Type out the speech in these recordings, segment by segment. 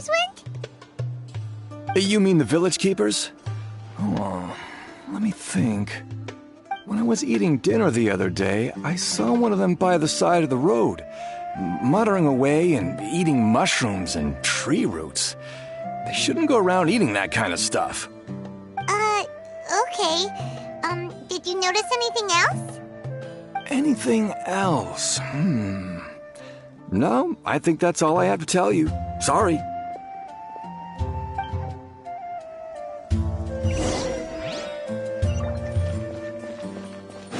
scholars went? You mean the village keepers? Oh, let me think. When I was eating dinner the other day, I saw one of them by the side of the road, muttering away and eating mushrooms and tree roots. They shouldn't go around eating that kind of stuff. Okay. Did you notice anything else? Anything else? No, I think that's all I have to tell you. Sorry.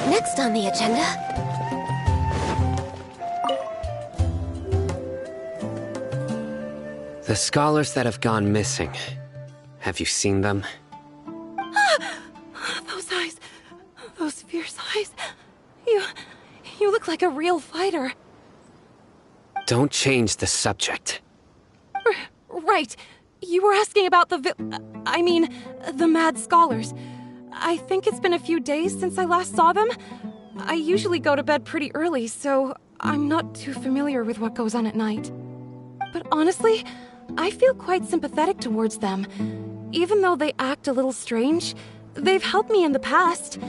Next on the agenda... The scholars that have gone missing. Have you seen them? Those eyes. Those fierce eyes. You look like a real fighter. Don't change the subject. Right. You were asking about the mad scholars. I think it's been a few days since I last saw them. I usually go to bed pretty early, so I'm not too familiar with what goes on at night. But honestly, I feel quite sympathetic towards them. Even though they act a little strange, they've helped me in the past.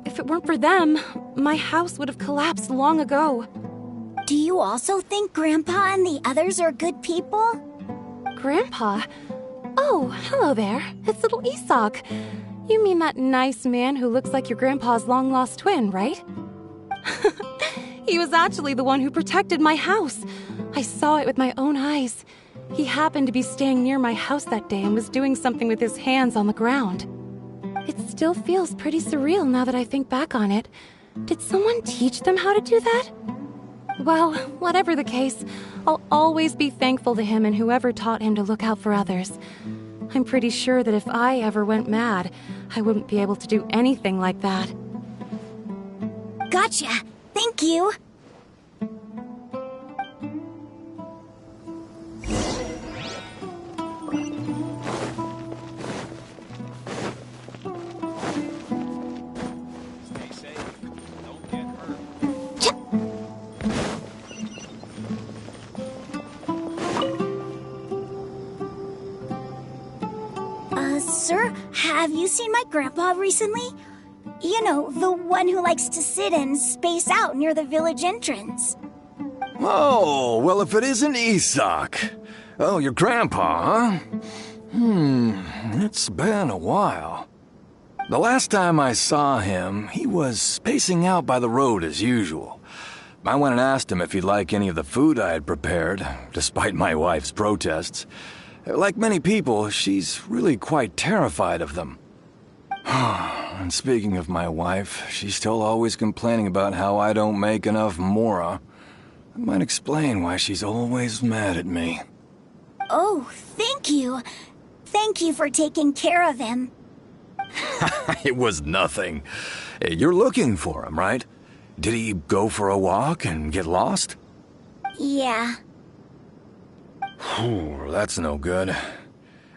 If it weren't for them, my house would have collapsed long ago. Do you also think Grandpa and the others are good people? Grandpa? Oh, hello there. It's little Isak. You mean that nice man who looks like your grandpa's long-lost twin, right? He was actually the one who protected my house. I saw it with my own eyes. He happened to be staying near my house that day and was doing something with his hands on the ground. It still feels pretty surreal now that I think back on it. Did someone teach them how to do that? Well, whatever the case, I'll always be thankful to him and whoever taught him to look out for others. I'm pretty sure that if I ever went mad, I wouldn't be able to do anything like that. Gotcha. Thank you. Sir, have you seen my grandpa recently? You know, the one who likes to sit and space out near the village entrance. Oh, well, if it isn't Isak. Oh, your grandpa, huh? It's been a while. The last time I saw him, he was spacing out by the road as usual. I went and asked him if he'd like any of the food I had prepared, despite my wife's protests. Like many people, she's really quite terrified of them. And speaking of my wife, she's still always complaining about how I don't make enough mora. That might explain why she's always mad at me. Oh, thank you. Thank you for taking care of him. It was nothing. You're looking for him, right? Did he go for a walk and get lost? Yeah. That's no good.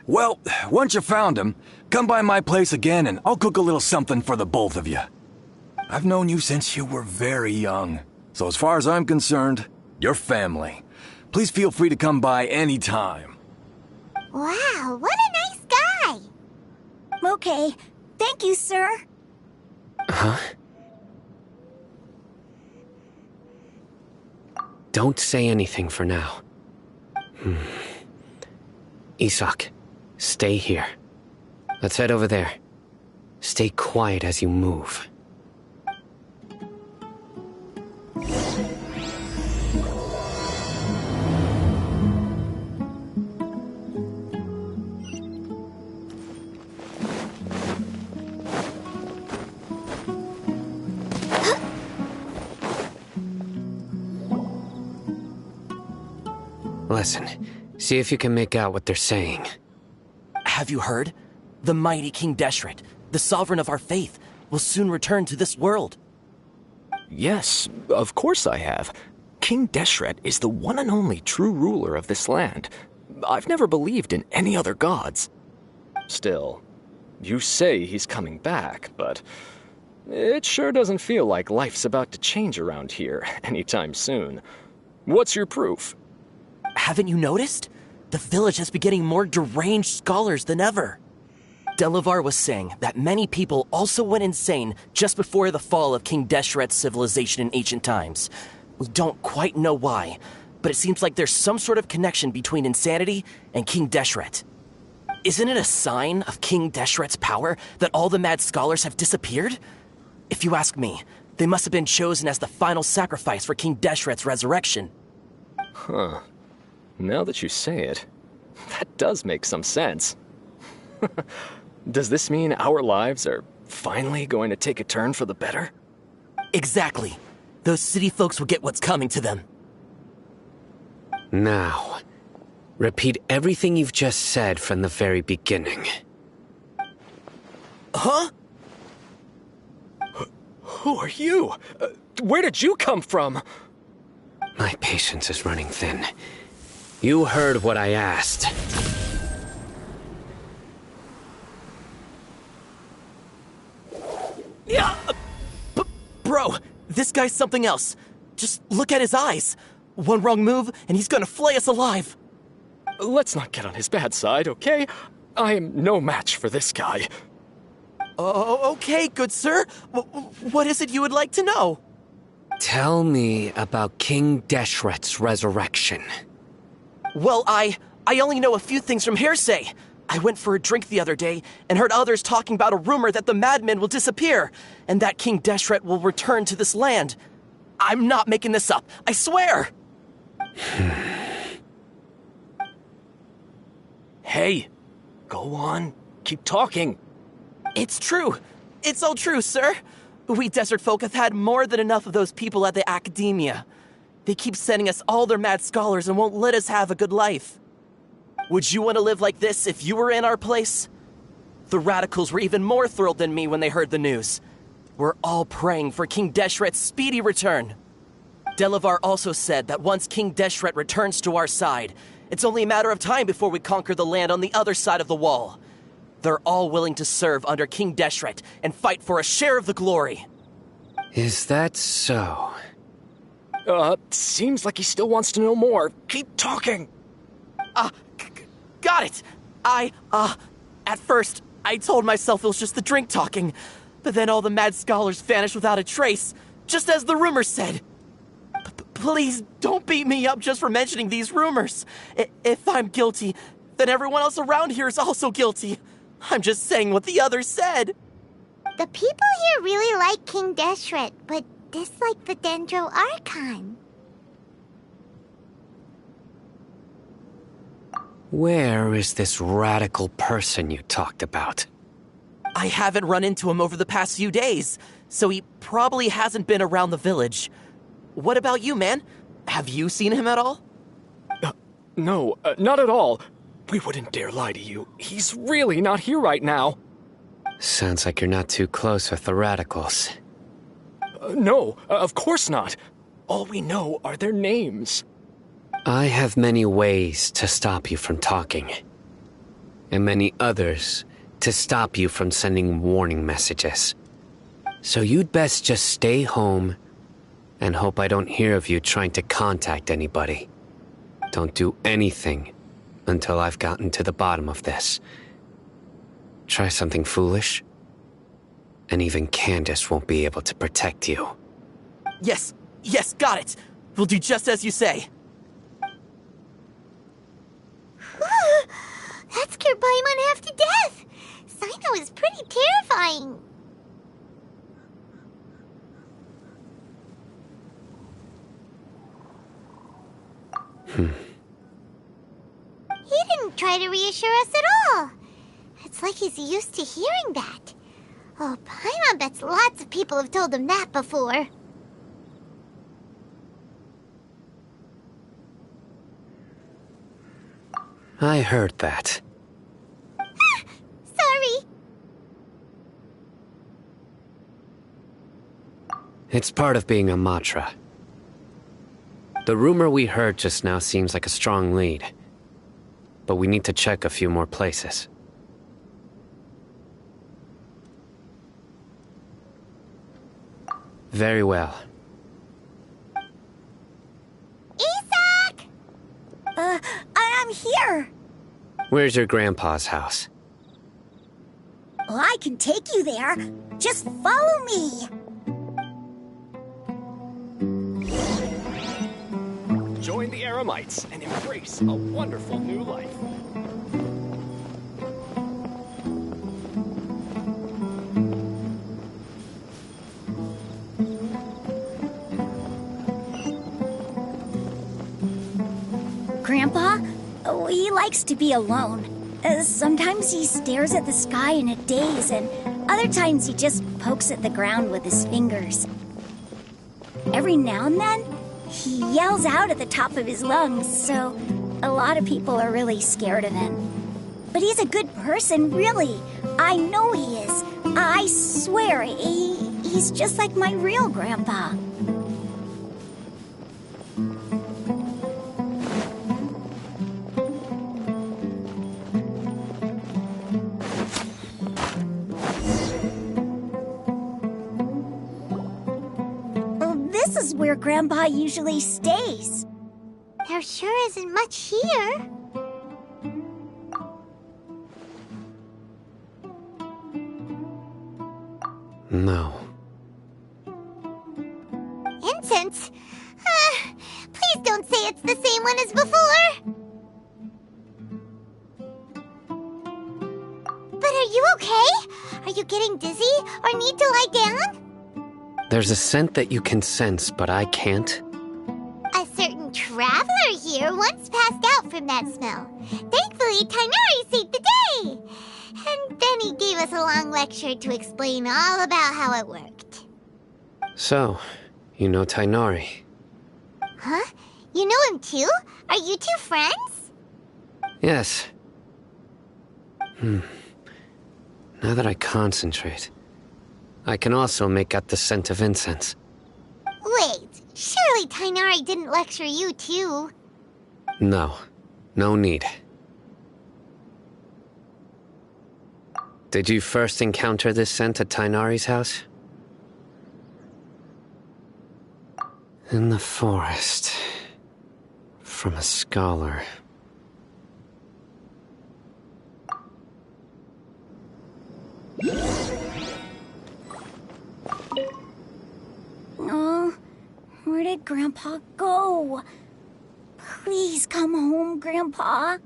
Well, once you found him, come by my place again and I'll cook a little something for the both of you. I've known you since you were very young, so as far as I'm concerned, you're family. Please feel free to come by anytime. Wow, what a nice guy! Okay, thank you, sir. Huh? Don't say anything for now. Isak, stay here. Let's head over there. Stay quiet as you move. Listen, see if you can make out what they're saying. Have you heard? The mighty King Deshret, the sovereign of our faith, will soon return to this world. Yes, of course I have. King Deshret is the one and only true ruler of this land. I've never believed in any other gods. Still, you say he's coming back, but it sure doesn't feel like life's about to change around here anytime soon. What's your proof? Haven't you noticed? The village has been getting more deranged scholars than ever. Delavar was saying that many people also went insane just before the fall of King Deshret's civilization in ancient times. We don't quite know why, but it seems like there's some sort of connection between insanity and King Deshret. Isn't it a sign of King Deshret's power that all the mad scholars have disappeared? If you ask me, they must have been chosen as the final sacrifice for King Deshret's resurrection. Huh. Now that you say it, that does make some sense. Does this mean our lives are finally going to take a turn for the better? Exactly. Those city folks will get what's coming to them. Now, repeat everything you've just said from the very beginning. Huh? Who are you? Where did you come from? My patience is running thin. You heard what I asked. Yeah! Bro, this guy's something else. Just look at his eyes. One wrong move, and he's gonna flay us alive. Let's not get on his bad side, okay? I am no match for this guy. Oh, okay, good sir. What is it you would like to know? Tell me about King Deshret's resurrection. Well, I only know a few things from hearsay. I went for a drink the other day and heard others talking about a rumor that the madmen will disappear and that King Deshret will return to this land. I'm not making this up, I swear! Hey, go on. Keep talking. It's true. It's all true, sir. We desert folk have had more than enough of those people at the academia. They keep sending us all their mad scholars and won't let us have a good life. Would you want to live like this if you were in our place? The radicals were even more thrilled than me when they heard the news. We're all praying for King Deshret's speedy return. Delavar also said that once King Deshret returns to our side, it's only a matter of time before we conquer the land on the other side of the wall. They're all willing to serve under King Deshret and fight for a share of the glory. Is that so? Seems like he still wants to know more. Keep talking. Got it! At first, I told myself it was just the drink talking, but then all the mad scholars vanished without a trace, just as the rumors said. Please don't beat me up just for mentioning these rumors. If I'm guilty, then everyone else around here is also guilty. I'm just saying what the others said. The people here really like King Deshret, but dislike the Dendro Archon. Where is this radical person you talked about? I haven't run into him over the past few days, so he probably hasn't been around the village. What about you, man? Have you seen him at all? No, not at all. We wouldn't dare lie to you. He's really not here right now. Sounds like you're not too close with the radicals. No, of course not. All we know are their names. I have many ways to stop you from talking. And many others to stop you from sending warning messages. So you'd best just stay home and hope I don't hear of you trying to contact anybody. Don't do anything until I've gotten to the bottom of this. Try something foolish, and even Candace won't be able to protect you. Yes, got it. We'll do just as you say. That scared Paimon half to death. Sino is pretty terrifying. He didn't try to reassure us at all. It's like he's used to hearing that. Oh, Paimon bets lots of people have told him that before. I heard that. Sorry. It's part of being a Matra. The rumor we heard just now seems like a strong lead. But we need to check a few more places. Very well. Isak! I'm here. Where's your grandpa's house? Well, I can take you there. Just follow me. Join the Eremites and embrace a wonderful new life. Grandpa? Oh, he likes to be alone. Sometimes he stares at the sky in a daze, and other times he just pokes at the ground with his fingers. Every now and then, he yells out at the top of his lungs, so a lot of people are really scared of him. But he's a good person, really. I know he is. I swear, he's just like my real grandpa. This is where Grandpa usually stays. There sure isn't much here. No. Incense? Please don't say it's the same one as before. But are you okay? Are you getting dizzy or need to lie down? There's a scent that you can sense, but I can't. A certain traveler here once passed out from that smell. Thankfully, Tainari saved the day. And then he gave us a long lecture to explain all about how it worked. So, you know Tainari? Huh? You know him too? Are you two friends? Yes. Now that I concentrate, I can also make out the scent of incense. Wait, surely Tainari didn't lecture you too? No. No need. Did you first encounter this scent at Tainari's house? In the forest. From a scholar. Oh, where did Grandpa go? Please come home, Grandpa.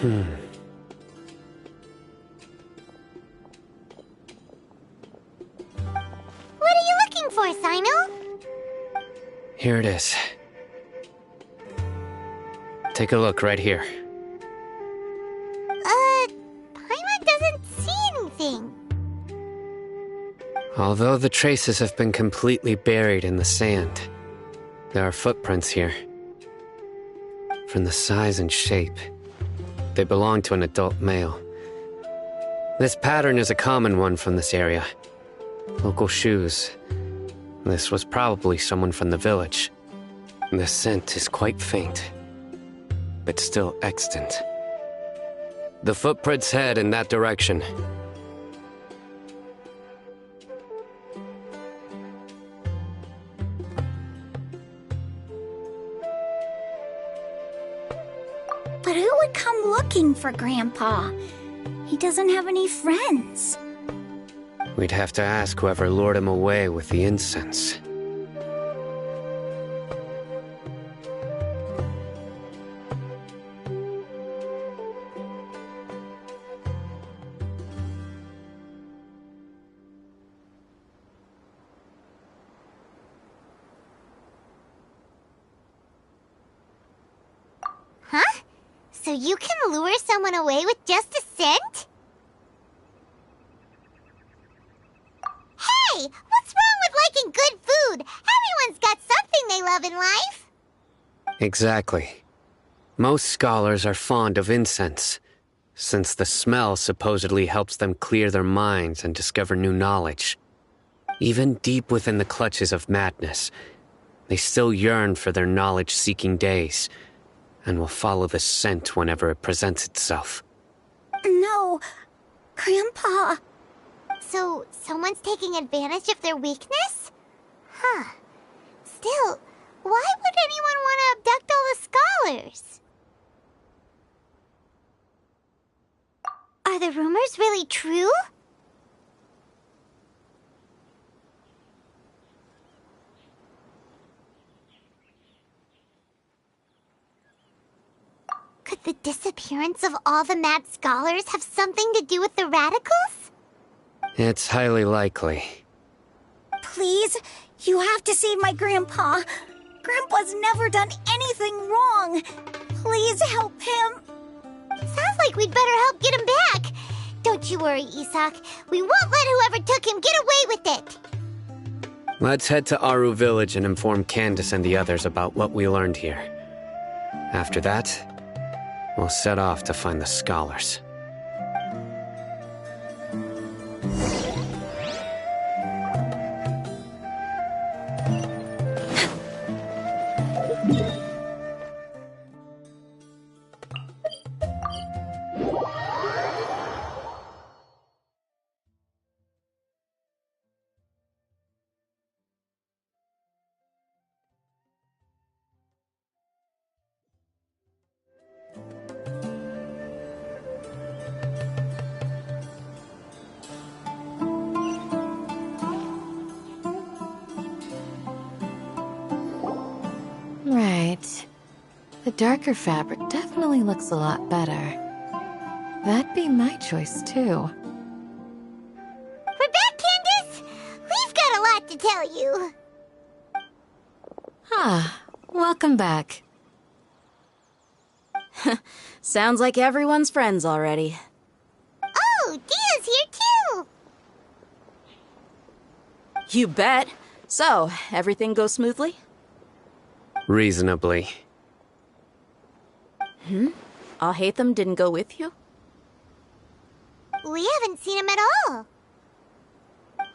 What are you looking for, Sino? Here it is. Take a look right here. Paimon doesn't see anything. Although the traces have been completely buried in the sand, there are footprints here. From the size and shape, they belong to an adult male. This pattern is a common one from this area. Local shoes. This was probably someone from the village. The scent is quite faint, but still extant. The footprints head in that direction. But who would come looking for Grandpa? He doesn't have any friends. We'd have to ask whoever lured him away with the incense. Huh? So you can lure someone away with just a scent? Hey! What's Exactly. Most scholars are fond of incense, since the smell supposedly helps them clear their minds and discover new knowledge. Even deep within the clutches of madness, they still yearn for their knowledge-seeking days, and will follow the scent whenever it presents itself. No, Grandpa. So, someone's taking advantage of their weakness? Huh. Still, why would anyone want to abduct all the scholars? Are the rumors really true? Could the disappearance of all the mad scholars have something to do with the radicals? It's highly likely. Please, you have to save my Grandpa. Grandpa's never done anything wrong. Please help him. Sounds like we'd better help get him back. Don't you worry, Isak. We won't let whoever took him get away with it. Let's head to Aru Village and inform Candace and the others about what we learned here. After that, we'll set off to find the scholars. Right. The darker fabric definitely looks a lot better. That'd be my choice, too. We're back, Candace! We've got a lot to tell you. Ah, welcome back. Sounds like everyone's friends already. Oh, Dia's here, too! You bet. So, everything goes smoothly? Reasonably. Alhaitham didn't go with you? We haven't seen him at all.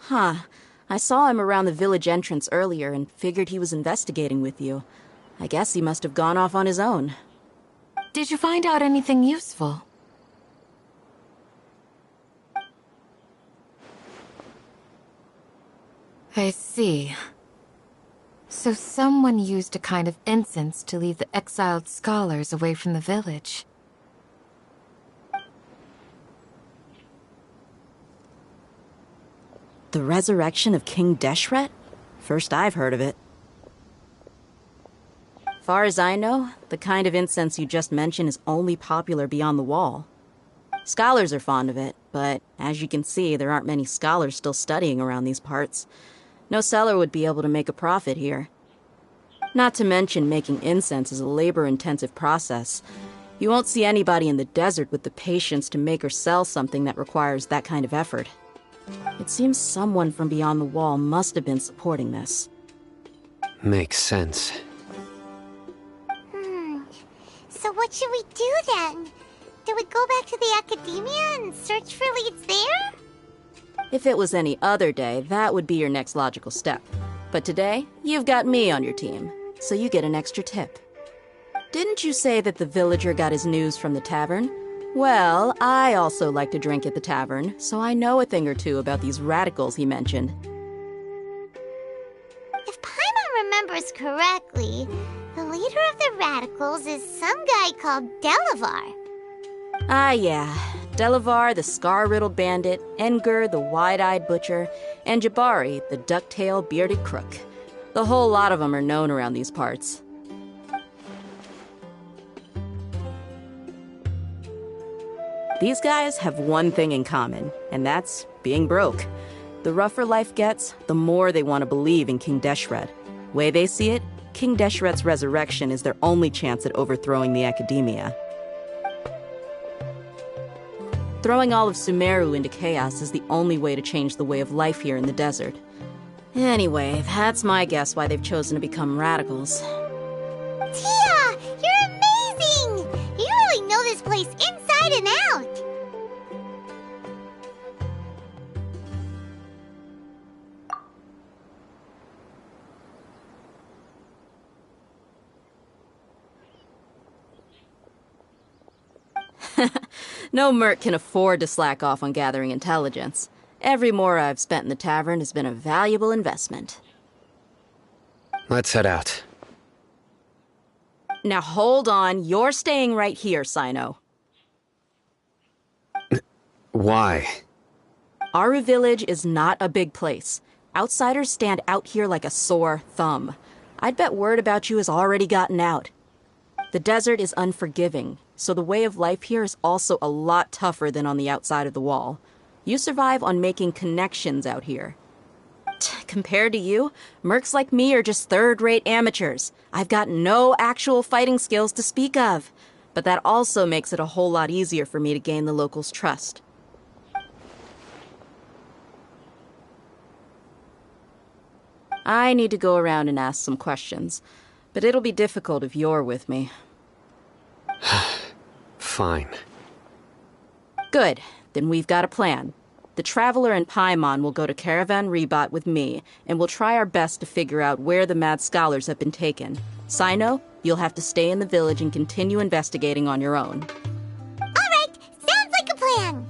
Huh. I saw him around the village entrance earlier and figured he was investigating with you. I guess he must have gone off on his own. Did you find out anything useful? I see. So someone used a kind of incense to lead the exiled scholars away from the village. The resurrection of King Deshret? First I've heard of it. Far as I know, the kind of incense you just mentioned is only popular beyond the wall. Scholars are fond of it, but as you can see, there aren't many scholars still studying around these parts. No seller would be able to make a profit here. Not to mention making incense is a labor-intensive process. You won't see anybody in the desert with the patience to make or sell something that requires that kind of effort. It seems someone from beyond the wall must have been supporting this. Makes sense. So what should we do then? Do we go back to the academia and search for leads there? If it was any other day, that would be your next logical step. But today, you've got me on your team, so you get an extra tip. Didn't you say that the villager got his news from the tavern? Well, I also like to drink at the tavern, so I know a thing or two about these radicals he mentioned. If Paimon remembers correctly, the leader of the radicals is some guy called Delavar. Ah, yeah. Delavar, the scar-riddled bandit, Engur, the wide-eyed butcher, and Jabari, the duck-tailed bearded crook. The whole lot of them are known around these parts. These guys have one thing in common, and that's being broke. The rougher life gets, the more they want to believe in King Deshret. Way they see it, King Deshret's resurrection is their only chance at overthrowing the academia. Throwing all of Sumeru into chaos is the only way to change the way of life here in the desert. Anyway, that's my guess why they've chosen to become radicals. Tia! No merc can afford to slack off on gathering intelligence. Every mora I've spent in the tavern has been a valuable investment. Let's head out. Now hold on, you're staying right here, Sino. Why? Aru Village is not a big place. Outsiders stand out here like a sore thumb. I'd bet word about you has already gotten out. The desert is unforgiving, so the way of life here is also a lot tougher than on the outside of the wall. You survive on making connections out here. Compared to you, mercs like me are just third-rate amateurs. I've got no actual fighting skills to speak of. But that also makes it a whole lot easier for me to gain the locals' trust. I need to go around and ask some questions, but it'll be difficult if you're with me. Fine. Good. Then we've got a plan. The Traveler and Paimon will go to Caravan Rebot with me, and we'll try our best to figure out where the Mad Scholars have been taken. Sino, you'll have to stay in the village and continue investigating on your own. All right, sounds like a plan.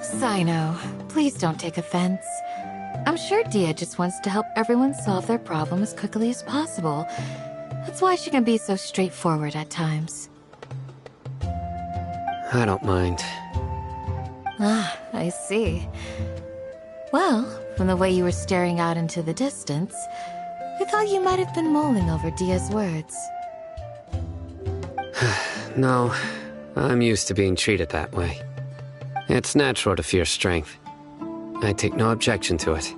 Sino, please don't take offense. I'm sure Dia just wants to help everyone solve their problem as quickly as possible. That's why she can be so straightforward at times. I don't mind. Ah, I see. Well, from the way you were staring out into the distance, I thought you might have been mulling over Dia's words. No, I'm used to being treated that way. It's natural to fear strength. I take no objection to it.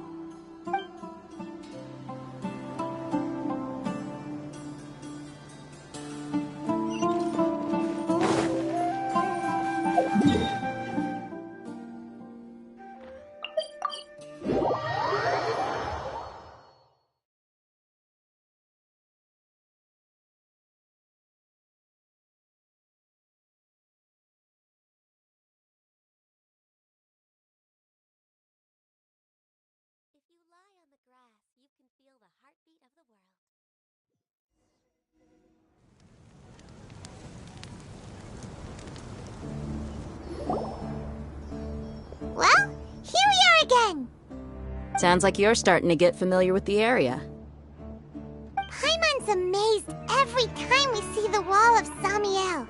If you lie on the grass, you can feel the heartbeat of the world. Well, here we are again! Sounds like you're starting to get familiar with the area. Paimon's amazed every time we see the wall of Samiel.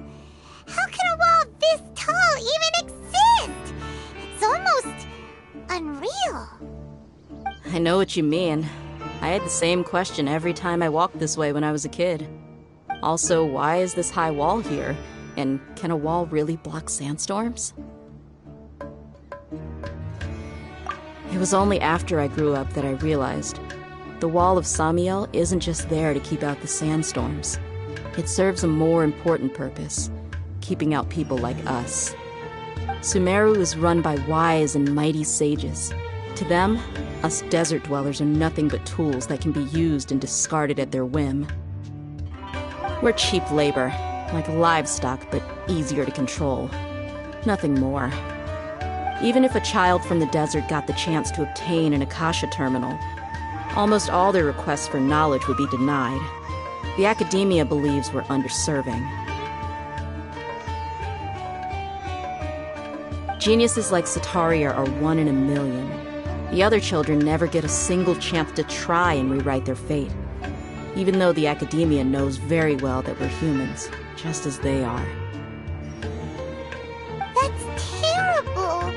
How can a wall this tall even exist? It's almost unreal. I know what you mean. I had the same question every time I walked this way when I was a kid. Also, why is this high wall here? And can a wall really block sandstorms? It was only after I grew up that I realized the wall of Samiel isn't just there to keep out the sandstorms. It serves a more important purpose, keeping out people like us. Sumeru is run by wise and mighty sages. To them, us desert dwellers are nothing but tools that can be used and discarded at their whim. We're cheap labor, like livestock, but easier to control. Nothing more. Even if a child from the desert got the chance to obtain an Akasha terminal, almost all their requests for knowledge would be denied. The academia believes we're underserving. Geniuses like Sataria are one in a million. The other children never get a single chance to try and rewrite their fate, even though the academia knows very well that we're humans, just as they are. That's terrible.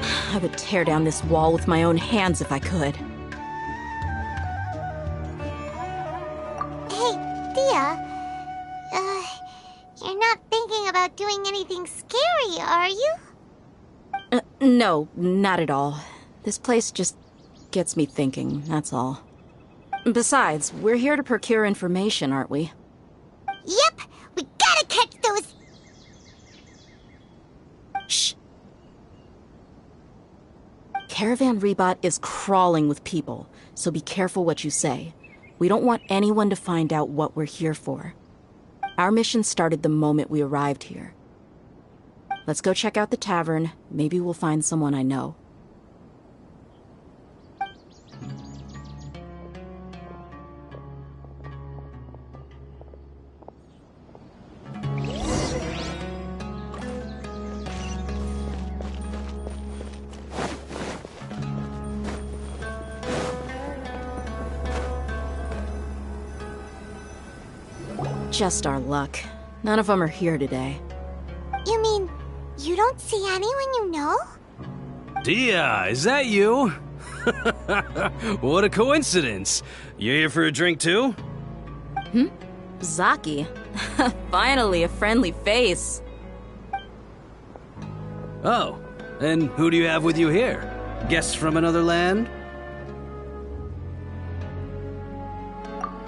I would tear down this wall with my own hands if I could. Hey, Dia. You're not thinking about doing anything scary, are you? No, not at all. This place just gets me thinking, that's all. Besides, we're here to procure information, aren't we? Yep, we gotta catch those... Shh. Caravan Rebot is crawling with people, so be careful what you say. We don't want anyone to find out what we're here for. Our mission started the moment we arrived here. Let's go check out the tavern. Maybe we'll find someone I know. Just our luck. None of them are here today. You mean, you don't see anyone you know? Dia, is that you? What a coincidence. You here for a drink too? Zaki. Finally, a friendly face. Oh, and who do you have with you here? Guests from another land?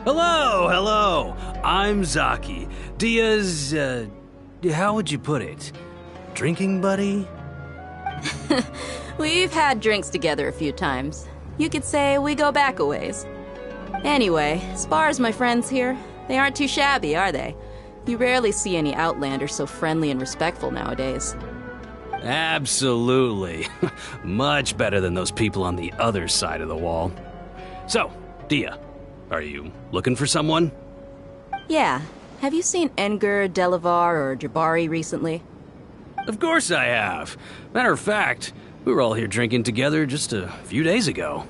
Hello, hello. I'm Zaki. Dia's, how would you put it? Drinking buddy? We've had drinks together a few times. You could say we go back a ways. Anyway, as far as my friends here, they aren't too shabby, are they? You rarely see any Outlanders so friendly and respectful nowadays. Absolutely. Much better than those people on the other side of the wall. So, Dia, are you looking for someone? Yeah. Have you seen Engur, Delavar, or Jabari recently? Of course I have. Matter of fact, we were all here drinking together just a few days ago.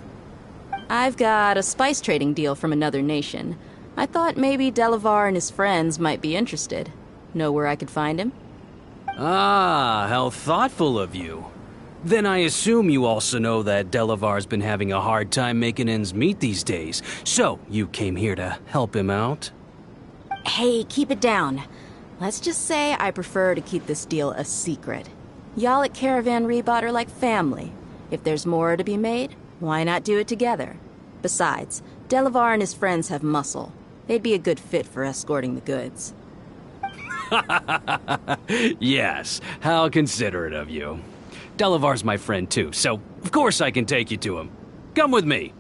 I've got a spice trading deal from another nation. I thought maybe Delavar and his friends might be interested. Know where I could find him? Ah, how thoughtful of you. Then I assume you also know that Delavar's been having a hard time making ends meet these days, so you came here to help him out? Hey, keep it down. Let's just say I prefer to keep this deal a secret. Y'all at Caravan Rebot are like family. If there's more to be made, why not do it together? Besides, Delavar and his friends have muscle. They'd be a good fit for escorting the goods. Yes, how considerate of you. Delavar's my friend too, so of course I can take you to him. Come with me.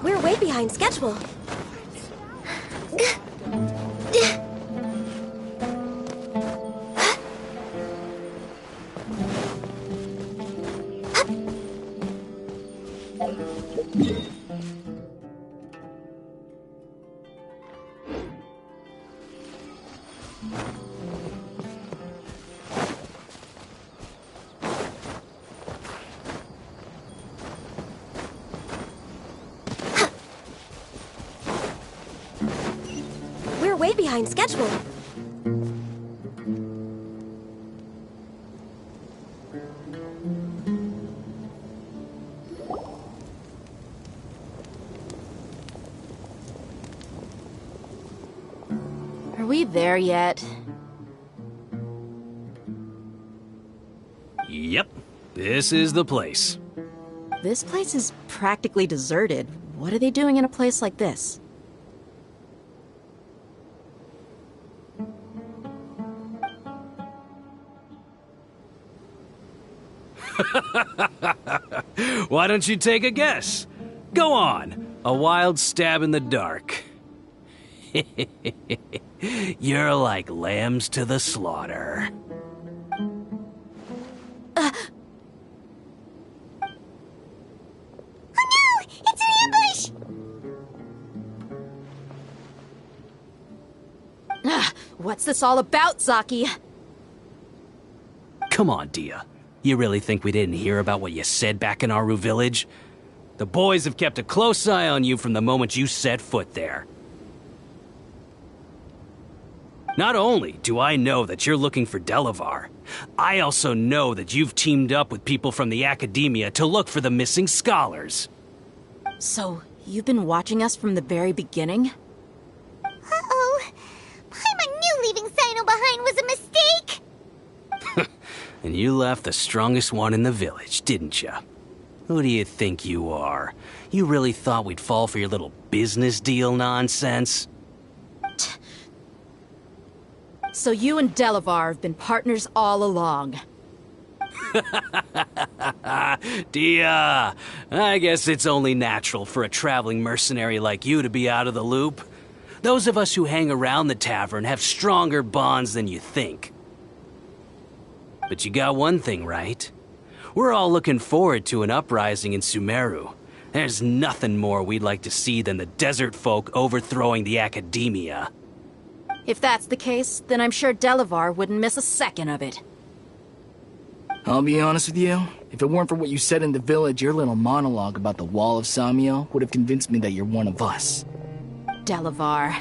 We're way behind schedule. We're way behind schedule. Are we there yet? Yep, this is the place. This place is practically deserted. What are they doing in a place like this? Why don't you take a guess? Go on, a wild stab in the dark. You're like lambs to the slaughter. Oh no! It's an ambush! What's this all about, Zaki? Come on, Dia. You really think we didn't hear about what you said back in Aru village? The boys have kept a close eye on you from the moment you set foot there. Not only do I know that you're looking for Delavar, I also know that you've teamed up with people from the Academia to look for the missing scholars. So, you've been watching us from the very beginning? Uh-oh. Paimon knew leaving Sino behind was a mistake! And you left the strongest one in the village, didn't you? Who do you think you are? You really thought we'd fall for your little business deal nonsense? So you and Delavar have been partners all along. Dia, I guess it's only natural for a traveling mercenary like you to be out of the loop. Those of us who hang around the tavern have stronger bonds than you think. But you got one thing right. We're all looking forward to an uprising in Sumeru. There's nothing more we'd like to see than the desert folk overthrowing the academia. If that's the case, then I'm sure Delavar wouldn't miss a second of it. I'll be honest with you. If it weren't for what you said in the village, your little monologue about the Wall of Samiel would have convinced me that you're one of us. Delavar.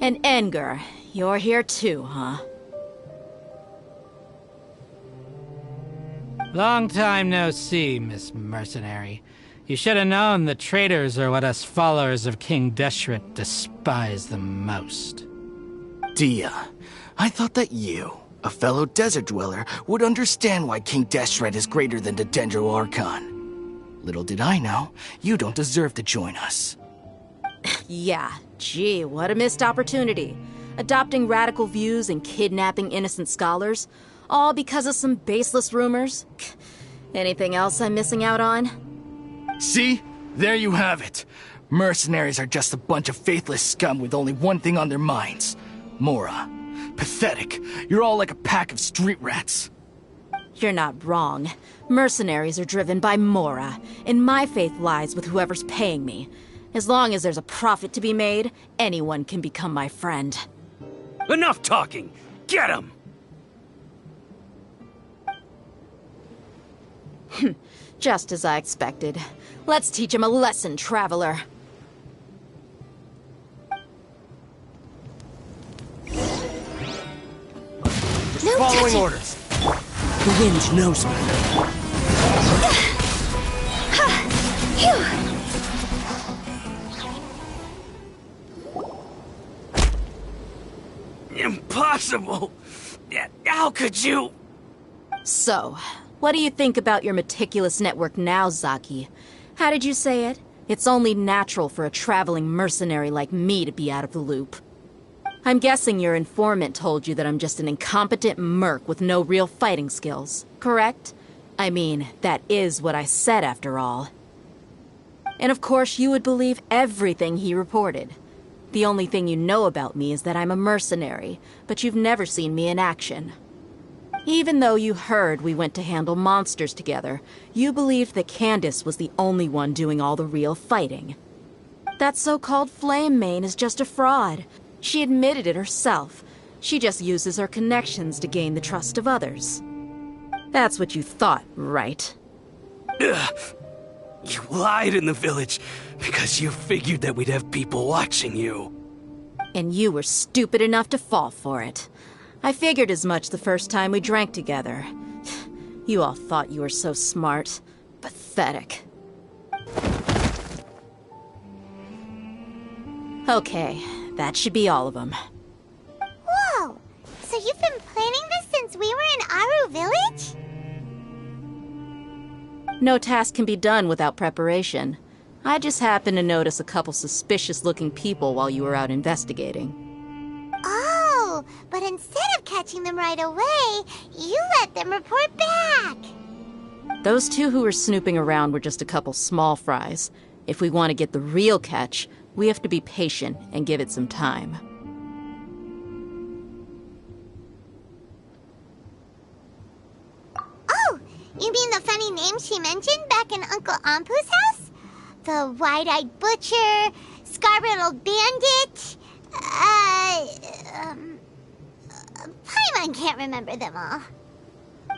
And Enger, you're here too, huh? Long time no see, Miss Mercenary. You should have known the traitors are what us followers of King Deshret despise the most. Dia, I thought that you, a fellow desert dweller, would understand why King Deshret is greater than the Dendro Archon. Little did I know, you don't deserve to join us. Yeah, gee, what a missed opportunity. Adopting radical views and kidnapping innocent scholars, all because of some baseless rumors. Anything else I'm missing out on? See? There you have it. Mercenaries are just a bunch of faithless scum with only one thing on their minds. Mora. Pathetic. You're all like a pack of street rats. You're not wrong. Mercenaries are driven by Mora, and my faith lies with whoever's paying me. As long as there's a profit to be made, anyone can become my friend. Enough talking! Get him! Just as I expected. Let's teach him a lesson, traveler. No Following touching. orders. The wind knows me. Impossible! How could you? So, what do you think about your meticulous network now, Zaki? How did you say it? It's only natural for a traveling mercenary like me to be out of the loop. I'm guessing your informant told you that I'm just an incompetent merc with no real fighting skills, correct? I mean, that is what I said after all. And of course you would believe everything he reported. The only thing you know about me is that I'm a mercenary, but you've never seen me in action. Even though you heard we went to handle monsters together, you believed that Candace was the only one doing all the real fighting. That so-called Flame Mane is just a fraud. She admitted it herself. She just uses her connections to gain the trust of others. That's what you thought, right? Ugh. You lied in the village because you figured that we'd have people watching you. And you were stupid enough to fall for it. I figured as much the first time we drank together. You all thought you were so smart. Pathetic. Okay, that should be all of them. Whoa! So you've been planning this since we were in Aru Village? No task can be done without preparation. I just happened to notice a couple suspicious-looking people while you were out investigating. Oh, but instead of catching them right away, you let them report back. Those two who were snooping around were just a couple small fries. If we want to get the real catch, we have to be patient and give it some time. Oh, you mean the funny name she mentioned back in Uncle Ampu's house? The wide-eyed butcher, scar-riddled bandit, Paimon can't remember them all.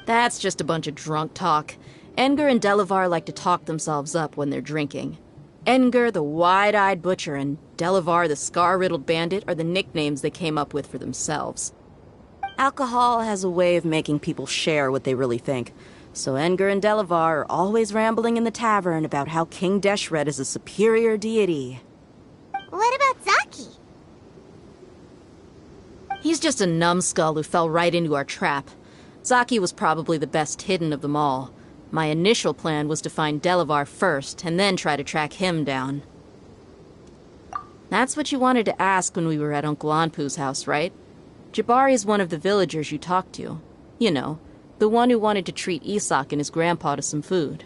That's just a bunch of drunk talk. Enger and Delavar like to talk themselves up when they're drinking. Enger, the wide-eyed butcher, and Delavar, the scar-riddled bandit, are the nicknames they came up with for themselves. Alcohol has a way of making people share what they really think. So Enger and Delavar are always rambling in the tavern about how King Deshret is a superior deity. What about Zaki? He's just a numbskull who fell right into our trap. Zaki was probably the best hidden of them all. My initial plan was to find Delavar first, and then try to track him down. That's what you wanted to ask when we were at Uncle Anpu's house, right? Jabari is one of the villagers you talked to. You know, the one who wanted to treat Isak and his grandpa to some food.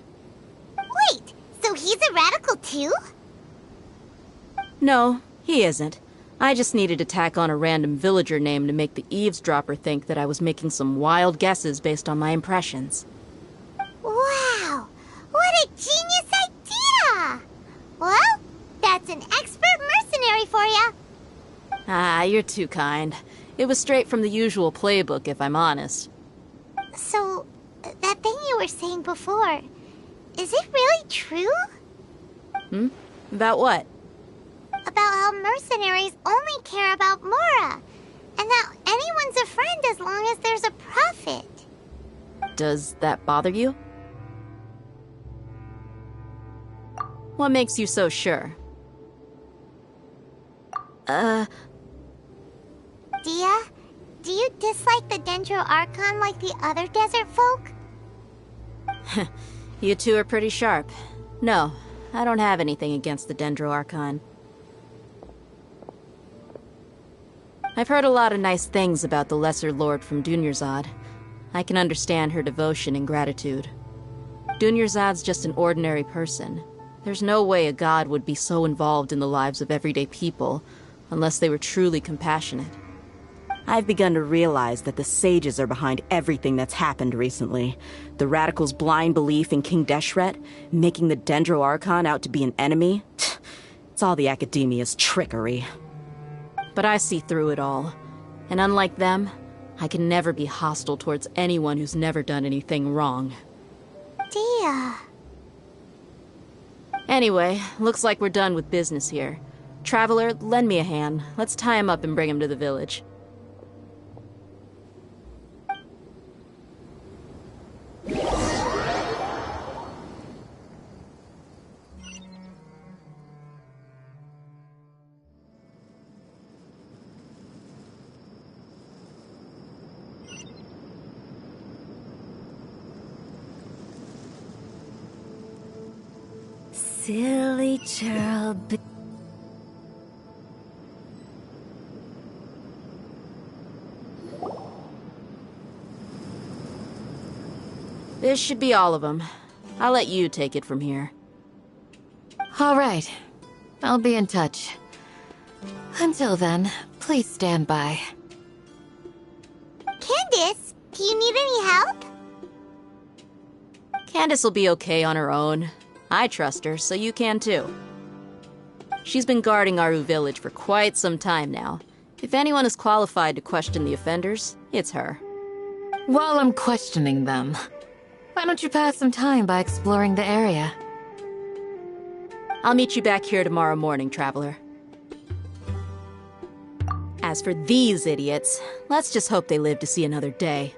Wait, so he's a radical too? No, he isn't. I just needed to tack on a random villager name to make the eavesdropper think that I was making some wild guesses based on my impressions. Wow, what a genius idea! Well, that's an expert mercenary for ya. Ah, you're too kind. It was straight from the usual playbook, if I'm honest. So, that thing you were saying before, is it really true? About what? About how mercenaries only care about Mora, and that anyone's a friend as long as there's a profit. Does that bother you? What makes you so sure? Dia, do you dislike the Dendro Archon like the other desert folk? You two are pretty sharp. No, I don't have anything against the Dendro Archon. I've heard a lot of nice things about the Lesser Lord from Dunyarzad. I can understand her devotion and gratitude. Dunyarzad's just an ordinary person. There's no way a god would be so involved in the lives of everyday people, unless they were truly compassionate. I've begun to realize that the sages are behind everything that's happened recently. The radicals' blind belief in King Deshret, making the Dendro Archon out to be an enemy. It's all the academia's trickery. But I see through it all. And unlike them, I can never be hostile towards anyone who's never done anything wrong. Dia. Anyway, looks like we're done with business here. Traveler, lend me a hand. Let's tie him up and bring him to the village. Silly child. This should be all of them. I'll let you take it from here. All right. I'll be in touch. Until then, please stand by. Candace, do you need any help? Candace will be okay on her own. I trust her, so you can too. She's been guarding Aru village for quite some time now. If anyone is qualified to question the offenders, it's her. While I'm questioning them, why don't you pass some time by exploring the area? I'll meet you back here tomorrow morning, Traveler. As for these idiots, let's just hope they live to see another day.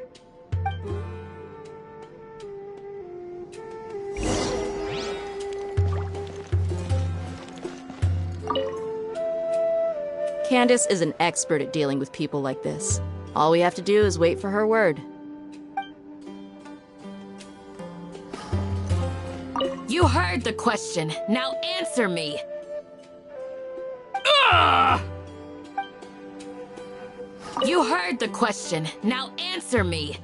Candace is an expert at dealing with people like this. All we have to do is wait for her word. You heard the question. Now answer me. You heard the question. Now answer me.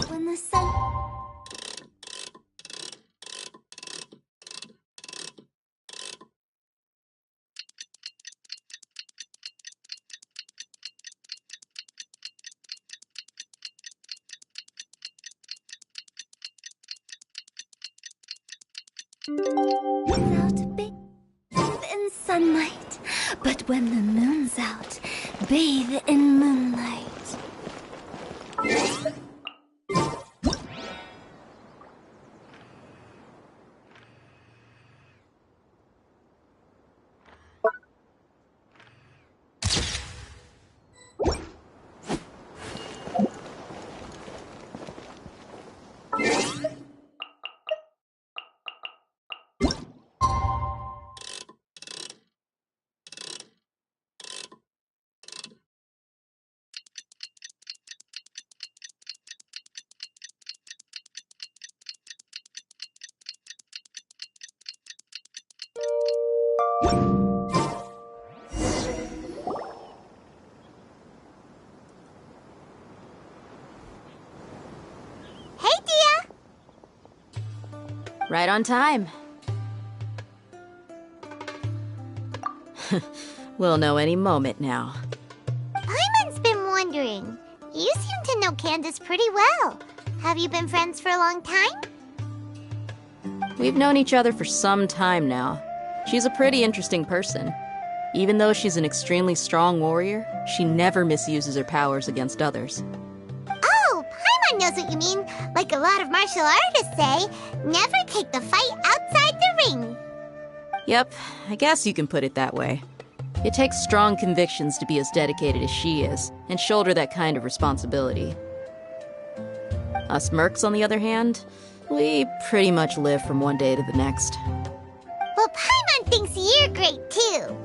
When the sun... Without a bathe in sunlight, but when the moon's out, bathe in moonlight. Right on time. We'll know any moment now. Paimon's been wondering. You seem to know Candace pretty well. Have you been friends for a long time? We've known each other for some time now. She's a pretty interesting person. Even though she's an extremely strong warrior, she never misuses her powers against others. Oh, Paimon knows what you mean. Like a lot of martial artists say, never take the fight outside the ring. Yep, I guess you can put it that way. It takes strong convictions to be as dedicated as she is, and shoulder that kind of responsibility. Us mercs, on the other hand, we pretty much live from one day to the next. Well, Paimon thinks you're great too.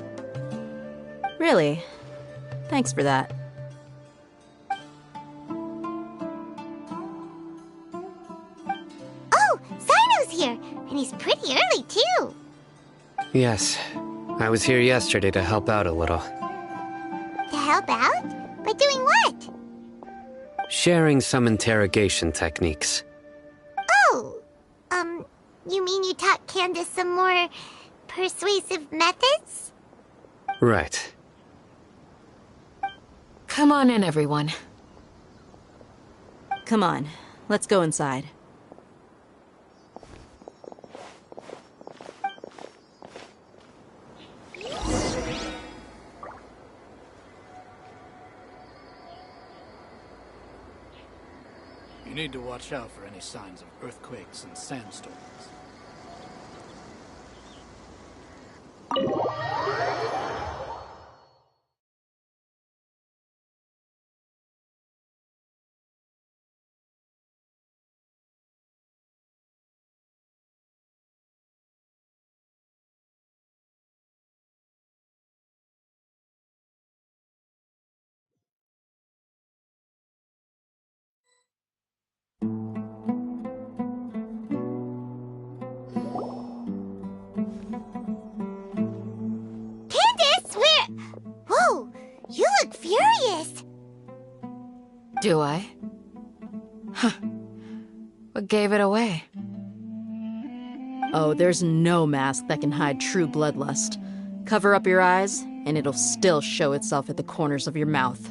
Really? Thanks for that. Oh, Sino's here, and he's pretty early too. Yes. I was here yesterday to help out a little. To help out? By doing what? Sharing some interrogation techniques. Oh, you mean you taught Candace some more persuasive methods? Right. Come on in, everyone. Come on, let's go inside. You need to watch out for any signs of earthquakes and sandstorms. Candace, where? Whoa, you look furious. Do I? Huh. What gave it away? Oh, there's no mask that can hide true bloodlust. Cover up your eyes, and it'll still show itself at the corners of your mouth.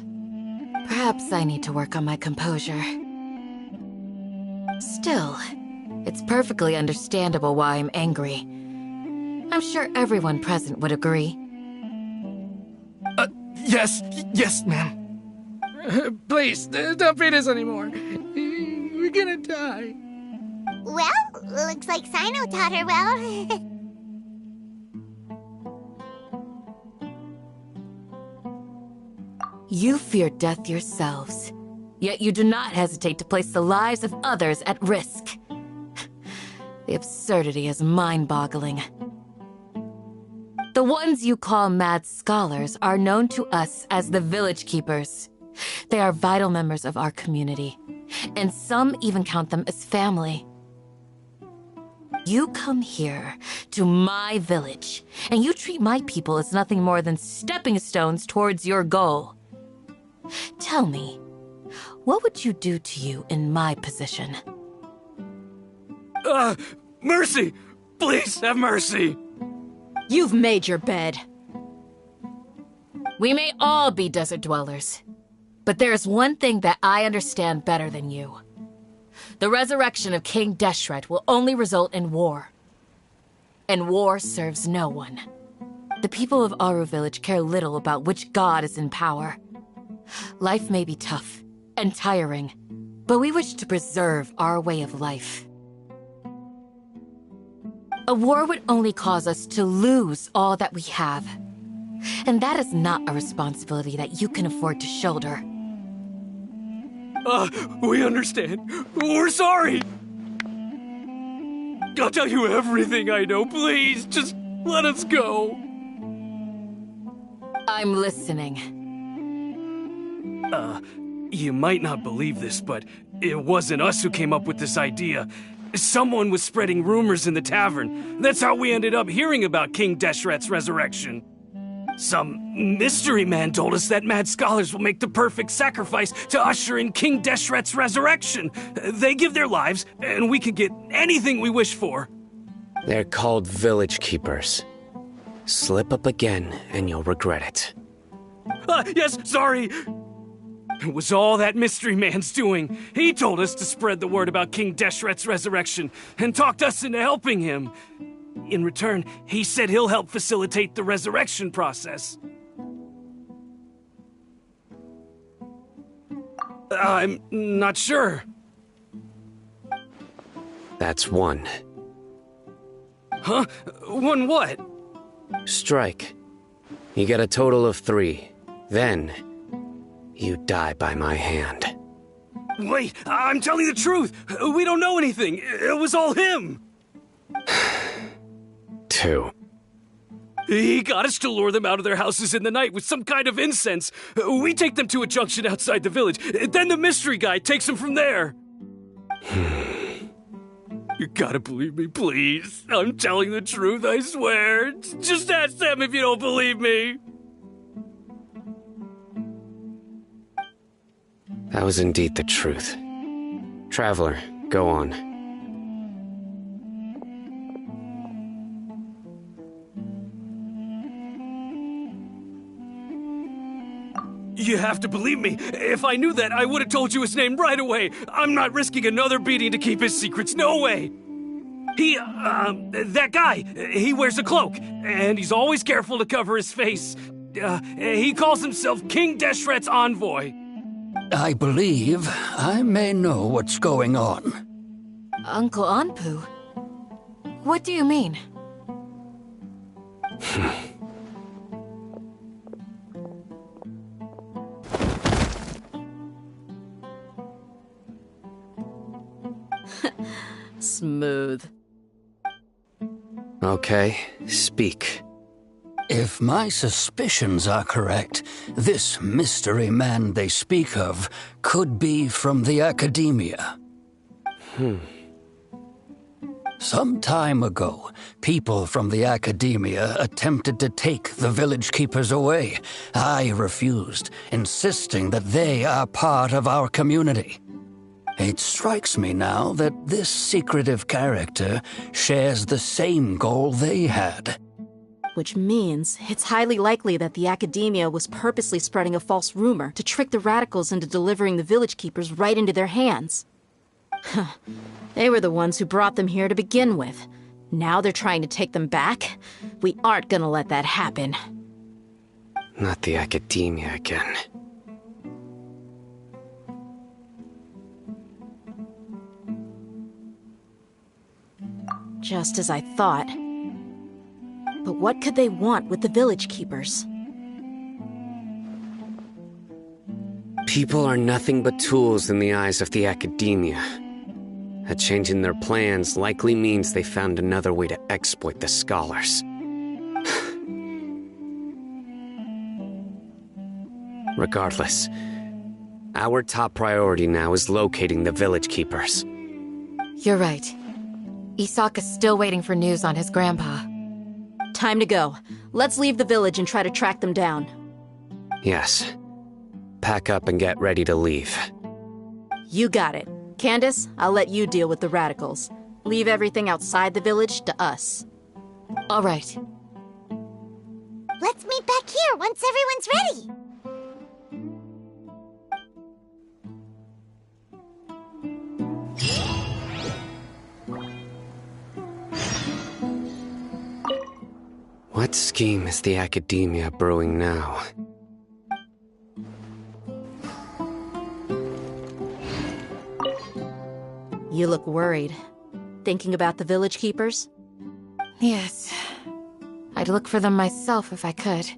Perhaps I need to work on my composure. Still, it's perfectly understandable why I'm angry. I'm sure everyone present would agree. Yes, ma'am. Please, don't beat us anymore. We're gonna die. Well, looks like Sino taught her well. You fear death yourselves, yet you do not hesitate to place the lives of others at risk. The absurdity is mind-boggling. The ones you call mad scholars are known to us as the Village Keepers. They are vital members of our community, and some even count them as family. You come here to my village, and you treat my people as nothing more than stepping stones towards your goal. Tell me, what would you do to you in my position? Mercy! Please have mercy! You've made your bed. We may all be desert dwellers, but there is one thing that I understand better than you. The resurrection of King Deshret will only result in war. And war serves no one. The people of Aru Village care little about which god is in power. Life may be tough and tiring, but we wish to preserve our way of life. A war would only cause us to lose all that we have. And that is not a responsibility that you can afford to shoulder. We understand. We're sorry. I'll tell you everything I know. Please, just let us go. I'm listening. You might not believe this, but it wasn't us who came up with this idea. Someone was spreading rumors in the tavern. That's how we ended up hearing about King Deshret's resurrection. Some mystery man told us that mad scholars will make the perfect sacrifice to usher in King Deshret's resurrection. They give their lives, and we can get anything we wish for. They're called village keepers. Slip up again and you'll regret it. Yes, sorry! It was all that mystery man's doing. He told us to spread the word about King Deshret's resurrection and talked us into helping him. In return, he said he'll help facilitate the resurrection process. I'm not sure. That's one. Huh? One what? Strike. You get a total of 3. Then, you die by my hand. Wait, I'm telling the truth. We don't know anything. It was all him. 2. He got us to lure them out of their houses in the night with some kind of incense. We take them to a junction outside the village. Then the mystery guy takes them from there. You gotta believe me, please. I'm telling the truth, I swear. Just ask them if you don't believe me. That was indeed the truth. Traveler, go on. You have to believe me. If I knew that, I would have told you his name right away. I'm not risking another beating to keep his secrets. No way. That guy, he wears a cloak, and he's always careful to cover his face. He calls himself King Deshret's envoy. I believe I may know what's going on. Uncle Anpu? What do you mean? Smooth. Okay, speak. If my suspicions are correct, this mystery man they speak of could be from the academia. Some time ago, people from the academia attempted to take the village keepers away. I refused, insisting that they are part of our community. It strikes me now that this secretive character shares the same goal they had. Which means it's highly likely that the academia was purposely spreading a false rumor to trick the radicals into delivering the village keepers right into their hands. They were the ones who brought them here to begin with. Now they're trying to take them back? We aren't gonna let that happen. Not the academia again. Just as I thought. But what could they want with the village keepers? People are nothing but tools in the eyes of the academia. A change in their plans likely means they found another way to exploit the scholars. Regardless, our top priority now is locating the village keepers. You're right. Isak is still waiting for news on his grandpa. Time to go. Let's leave the village and try to track them down. Yes. Pack up and get ready to leave. You got it. Candace, I'll let you deal with the radicals. Leave everything outside the village to us. All right. Let's meet back here once everyone's ready. What scheme is the academia brewing now? You look worried. Thinking about the village keepers? Yes. I'd look for them myself if I could.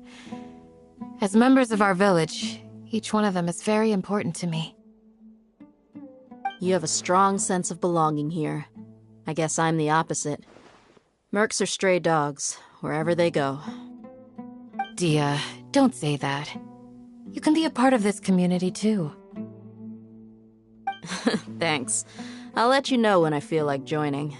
As members of our village, each one of them is very important to me. You have a strong sense of belonging here. I guess I'm the opposite. Mercs are stray dogs, wherever they go. Dia, don't say that. You can be a part of this community too. Thanks. I'll let you know when I feel like joining.